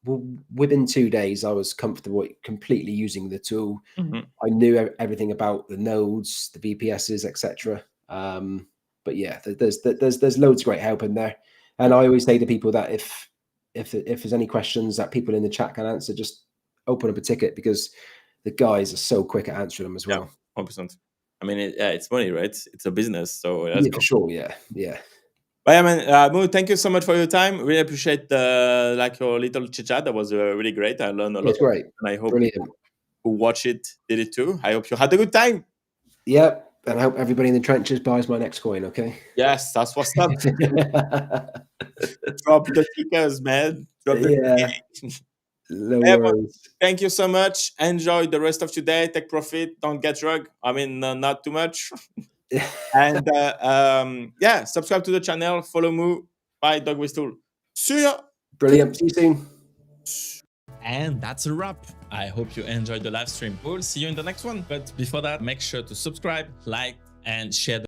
2 days I was comfortable completely using the tool. I knew everything about the nodes, the VPSs, etc. But yeah, there's loads of great help in there, and I always say to people that if there's any questions that people in the chat can answer, just open up a ticket because the guys are so quick at answering them as well. 100%. I mean, it's money, right? It's a business, so let's Yeah, go. for sure. Yeah. But yeah, man, Mo, thank you so much for your time. Really appreciate like your little chit chat. That was really great. I learned a lot, It's great. and I hope Brilliant. people who watch it did it too. I hope you had a good time. Yep. And I hope everybody in the trenches buys my next coin. Okay. Yes, that's what's up. Drop the tickers, man. Drop the Yeah. No Yeah, worries. thank you so much. Enjoy the rest of your day. Take profit. Don't get drugged. I mean, not too much. And yeah, subscribe to the channel. Follow me by DOGWIFTOOLS. See ya. Brilliant. See you soon. And that's a wrap. I hope you enjoyed the live stream. We'll see you in the next one. But before that, make sure to subscribe, like, and share the